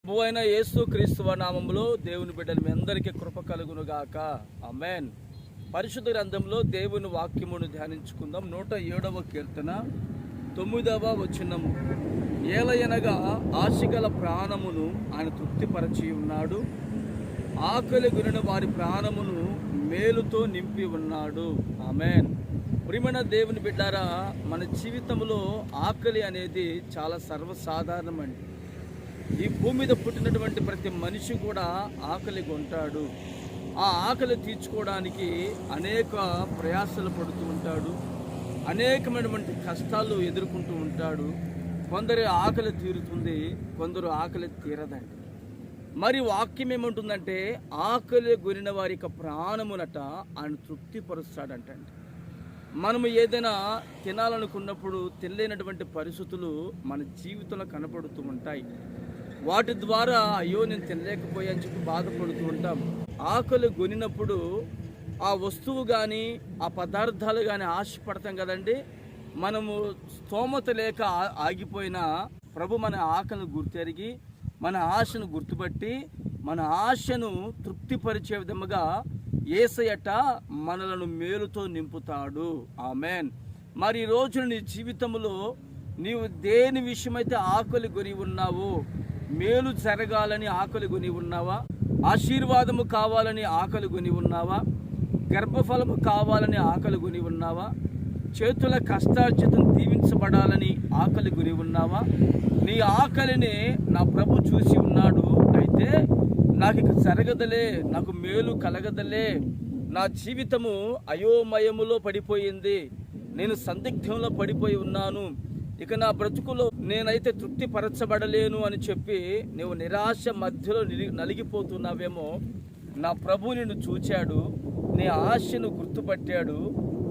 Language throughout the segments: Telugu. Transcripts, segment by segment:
ప్రభువైన యేసు క్రీస్తు నామములో దేవుని బిడ్డలు మీ అందరికీ కృప కలుగును గాక. ఆమేన్. పరిశుద్ధ గ్రంథంలో దేవుని వాక్యమును ధ్యానించుకుందాం. 107వ కీర్తన 9వ వచనము. ఏలయనగా ఆశగల ప్రాణమును ఆయన తృప్తిపరచి ఉన్నాడు, ఆకలి గురిన వారి ప్రాణమును మేలుతో నింపి ఉన్నాడు. ఆమేన్. ప్రియమైన దేవుని బిడ్డారా, మన జీవితంలో ఆకలి అనేది చాలా సర్వసాధారణమండి. ఈ భూమి మీద పుట్టినటువంటి ప్రతి మనిషి కూడా ఆకలి కొంటాడు. ఆ ఆకలి తీర్చుకోవడానికి అనేక ప్రయాసాలు పడుతూ ఉంటాడు, అనేకమైనటువంటి కష్టాలు ఎదుర్కొంటూ ఉంటాడు. కొందరి ఆకలి తీరుతుంది, కొందరు ఆకలి తీరదండి. మరి వాక్యం ఏమంటుందంటే, ఆకలి గురిన వారి యొక్క ప్రాణమునట ఆయన తృప్తిపరుస్తాడంటండి. మనము ఏదైనా తినాలనుకున్నప్పుడు తినలేనటువంటి పరిస్థితులు మన జీవితంలో కనపడుతూ ఉంటాయి. వాటి ద్వారా అయ్యో నేను తినలేకపోయా అని చెప్పి బాధపడుతూ ఉంటాం. ఆకలి కొనినప్పుడు ఆ వస్తువు కానీ ఆ పదార్థాలు కానీ ఆశపడతాం కదండి. మనము స్తోమత లేక ఆగిపోయినా ప్రభు మన ఆకలిని గుర్తెరిగి మన ఆశను గుర్తుపట్టి మన ఆశను తృప్తిపరిచే విధముగా యేసయ్యట మనలను మేలుతో నింపుతాడు. ఆమేన్. మరి ఈ రోజు నీ జీవితంలో నీవు దేని విషయమైతే ఆకలి కొని ఉన్నావో, మేలు జరగాలని ఆకలి కొని ఉన్నావా, ఆశీర్వాదము కావాలని ఆకలి కొని ఉన్నావా, గర్భఫలము కావాలని ఆకలి కొని ఉన్నావా, చేతుల కష్టార్జితం దీవించబడాలని ఆకలి కొని ఉన్నావా, నీ ఆకలిని నా ప్రభు చూసి ఉన్నాడు. అయితే నాకు ఇక జరగదలే, నాకు మేలు కలగదలే, నా జీవితము అయోమయములో పడిపోయింది, నేను సందిగ్ధంలో పడిపోయి ఉన్నాను, ఇక నా బ్రతుకులో నేనైతే తృప్తిపరచబడలేను అని చెప్పి నువ్వు నిరాశ మధ్యలో నలిగిపోతున్నావేమో, నా ప్రభు నిన్ను చూచాడు, నీ ఆశను గుర్తుపట్టాడు,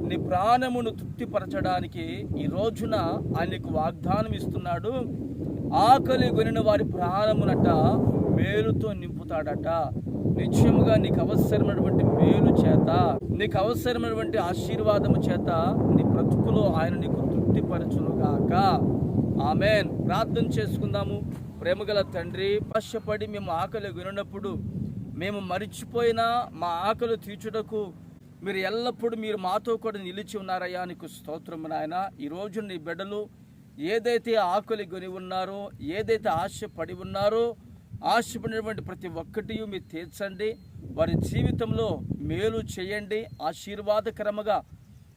నీ ప్రాణమును తృప్తిపరచడానికి ఈ రోజున ఆయనకు వాగ్దానం ఇస్తున్నాడు. ఆకలి కొనిన వారి ప్రాణమునట మేలుతో నింపుతాడట. నిశ్చయముగా నీకు అవసరమైనటువంటి మేలు చేత, నీకు అవసరమైనటువంటి ఆశీర్వాదము చేత నీ బ్రతుకులో ఆయన నీకు తృప్తిపరచునుగాక. ఆమేన్. ప్రార్థన చేసుకుందాము. ప్రేమగల తండ్రి, ఆశపడి మేము ఆకలి కొనినప్పుడు మేము మరిచిపోయినా మా ఆకలి తీర్చుటకు మీరు ఎల్లప్పుడూ మీరు మాతో కూడా నిలిచి ఉన్నారయ్యా, నీకు స్తోత్రము నాయన. ఈరోజు నీ బిడ్డలు ఏదైతే ఆకలి కొని ఉన్నారో, ఏదైతే ఆశపడి ఉన్నారో, ఆశపడినటువంటి ప్రతి ఒక్కటి మీరు తీర్చండి. వారి జీవితంలో మేలు చేయండి. ఆశీర్వాదకరముగా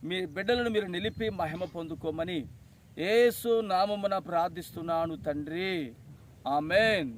మీ బిడ్డలను మీరు నిలిపి మహిమ పొందుకోమని యేసు నామమున ప్రార్థిస్తున్నాను తండ్రి. ఆమేన్.